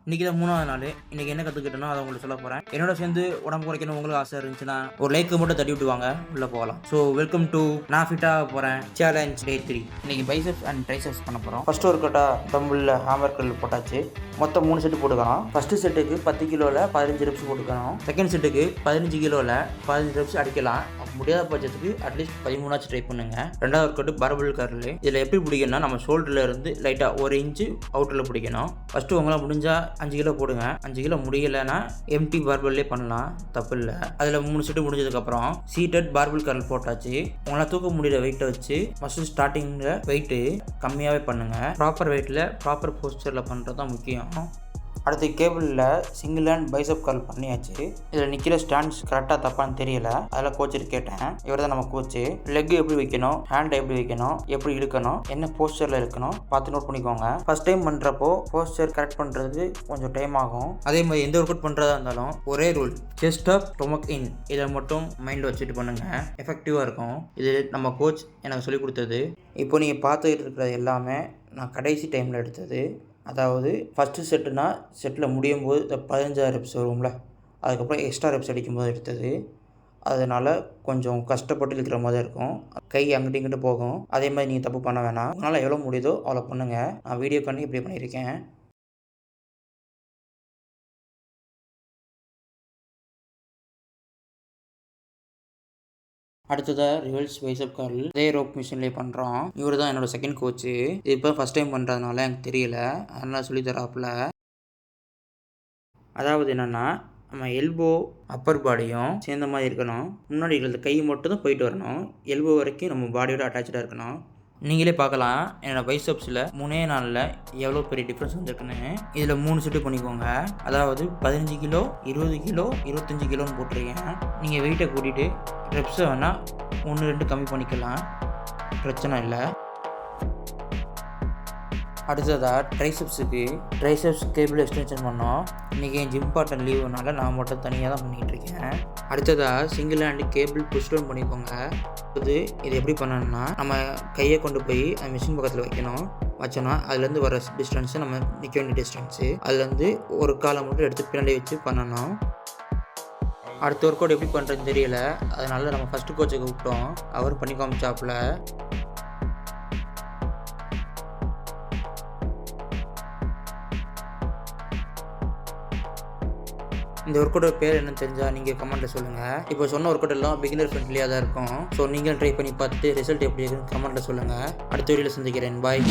இன்றைக்கி தான் 3வது நாள். இன்றைக்கி என்ன கற்றுக்கிட்டனோ அதை உங்களுக்கு சொல்ல போகிறேன். என்னோட சேர்ந்து உடம்பு குறைக்கணும் உங்களுக்கு ஆசை இருந்துச்சுன்னா ஒரு லைக்கு மட்டும் தட்டி விட்டுவாங்க, உள்ளே போகலாம். ஸோ வெல்கம் டு நான் ஃபிட்டாக போகிறேன் சேலஞ்ச் டே 3. இன்றைக்கி பைசெப்ஸ் அண்ட் ட்ரைசெப்ஸ் பண்ண போகிறோம். ஃபஸ்ட்டு ஒரு கட்டாக டம்பிளில் ஹேமர் கல் போட்டாச்சு. மொத்தம் 3 செட்டு போட்டுக்கணும். ஃபஸ்ட்டு செட்டுக்கு 10 கிலோவில் 15 ரெப்ஸ் போட்டுக்கணும். செகண்ட் செட்டுக்கு 15 கிலோவில் 15 ரெப்ஸ் அடிக்கலாம். முடியாத பட்சத்துக்கு அட்லீஸ்ட் 13ஆச்சும் ட்ரை பண்ணுங்க. ரெண்டாவது ஒர்க் அவுட் பார்பல் கர்ல். இதில் எப்படி பிடிக்கணும்னா நம்ம ஷோல்டரில் இருந்து லைட்டாக 1 இன்ச்சு அவுட்டரில் பிடிக்கணும். ஃபஸ்ட்டு உங்களால் முடிஞ்சால் 5 கிலோ போடுங்க. 5 கிலோ முடியலைன்னா எம்டி பார்பல்லே பண்ணலாம், தப்பு இல்லை. அதில் 3 செட்டு முடிஞ்சதுக்கப்புறம் சீட்டட் பார்பல் கர்ல் போட்டாச்சு. உங்களால் தூக்க முடிகிற வெயிட்டை வச்சு ஃபஸ்ட்டு ஸ்டார்டிங்கில் வெயிட்டு கம்மியாகவே பண்ணுங்கள். ப்ராப்பர் வெயிட்டில் ப்ராப்பர் போஸ்டரில் பண்ணுறது தான் முக்கியம். அடுத்து கேபிளில் சிங்கிள் ஹேண்ட் பைசப் கர்ல் பண்ணியாச்சு. இதில் நிற்கிற ஸ்டாண்ட்ஸ் கரெக்டாக தப்பான்னு தெரியல, அதில் கோச்சர் கேட்டேன். இவர் தான் நம்ம கோச்சு. லெக் எப்படி வைக்கணும், ஹேண்டை எப்படி வைக்கணும், எப்படி இழுக்கணும், என்ன போஸ்டரில் இருக்கணும் பார்த்து நோட் பண்ணிக்கோங்க. ஃபஸ்ட் டைம் பண்ணுறப்போ போஸ்டர் கரெக்ட் பண்ணுறதுக்கு கொஞ்சம் டைம் ஆகும். அதே மாதிரி எந்த ஒர்க் அவுட் பண்ணுறதா இருந்தாலும் ஒரே ரூல், செஸ்ட் அப் ஸ்டொமக் இன், இதை மட்டும் மைண்டில் வச்சுட்டு பண்ணுங்கள், எஃபெக்டிவாக இருக்கும். இது நம்ம கோச் எனக்கு சொல்லிக் கொடுத்தது. இப்போ நீங்கள் பார்த்துக்கிட்டு இருக்கிறது எல்லாமே நான் கடைசி டைமில் எடுத்தது. அதாவது ஃபஸ்ட்டு செட்டுனா செட்டில் முடியும் போது இந்த 15 ரெப்ஸ் வரும்ல, அதுக்கப்புறம் எக்ஸ்ட்ரா ரெப்ஸ் அடிக்கும்போது எடுத்தது. அதனால் கொஞ்சம் கஷ்டப்பட்டு இருக்கிற மாதிரி இருக்கும், கை அங்கிட்டு இங்கிட்டு போகும். அதே மாதிரி நீங்கள் தப்பு பண்ண வேணாம். அதனால் எவ்வளோ முடியுதோ அவ்வளோ பண்ணுங்கள். நான் வீடியோ பண்ணி இப்படி பண்ணியிருக்கேன். அடுத்ததாக ரிவல்ஸ் பைசப் கர்ல் அதே ரோப் மிஷின்லேயே பண்ணுறோம். இவர் தான் என்னோடய செகண்ட் கோச்சு. இது இப்போ ஃபஸ்ட் டைம் பண்ணுறதுனால எனக்கு தெரியல, அதனால் சொல்லித்தராப்புல. அதாவது என்னென்னா நம்ம எல்போ அப்பர் பாடியும் சேர்ந்த மாதிரி இருக்கணும். முன்னாடி இருக்கிற கை மட்டும் தான் போயிட்டு வரணும். எல்போ வரைக்கும் நம்ம பாடியோட அட்டாச்சாக இருக்கணும். நீங்களே பார்க்கலாம் என்னோடய பைசப்ஸில் 3 நாளில் எவ்வளோ பெரிய டிஃப்ரென்ஸ் வந்துருக்குன்னு. இதில் 3 செட்டு பண்ணிக்கோங்க. அதாவது 15 கிலோ, 20 கிலோ, 25 கிலோன்னு போட்டிருக்கேன். நீங்கள் வெயிட்டை கூட்டிகிட்டு ரெப்ஸை வேணால் 1-2 கம்மி பண்ணிக்கலாம், பிரச்சனை இல்லை. அடுத்ததாக ட்ரைசெப்ஸ் கேபிள் எக்ஸ்டென்ஷன் பண்ணோம். இன்றைக்கி என் ஜிம் பார்ட்னர் லீவுனால நான் மட்டும் தனியாக தான் பண்ணிகிட்ருக்கேன். அடுத்ததாக single hand cable push down பண்ணிக்கோங்க. இது எப்படி பண்ணணும்னா நம்ம கையை கொண்டு போய் அந்த மிஷின் பக்கத்தில் வைக்கணும். வச்சோன்னா அதுலேருந்து வர டிஸ்டன்ஸு நம்ம நிற்க வேண்டிய டிஸ்டன்ஸு, அதுலேருந்து ஒரு காலை மட்டும் எடுத்து பின்னாடி வச்சு பண்ணணும். அடுத்த ஒர்க் அவுட் எப்படி பண்ணுறதுன்னு தெரியல, அதனால நம்ம ஃபஸ்ட்டு கோச்சை கூப்பிட்டோம். அவர் பண்ணி காமிச்சாப்புல. இந்த ஒர்க் அவுட் பேர் என்னன்னு தெரிஞ்சால் நீங்கள் கமெண்ட்டில் சொல்லுங்கள். இப்போ சொன்ன ஒர்க் அவுட் எல்லாம் பிகினர் ஃப்ரெண்ட்லியாக தான் இருக்கும். ஸோ நீங்களும் ட்ரை பண்ணி பார்த்துட்டு ரிசல்ட் எப்படி இருக்குன்னு கமெண்ட்டில் சொல்லுங்கள். அடுத்த வீடியோவில் சந்திக்கிறேன். பாய்.